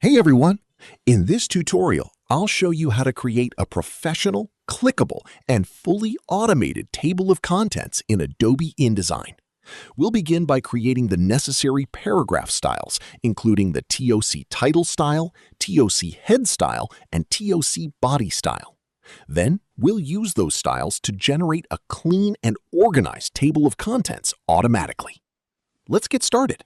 Hey everyone! In this tutorial, I'll show you how to create a professional, clickable, and fully automated table of contents in Adobe InDesign. We'll begin by creating the necessary paragraph styles, including the TOC title style, TOC head style, and TOC body style. Then, we'll use those styles to generate a clean and organized table of contents automatically. Let's get started.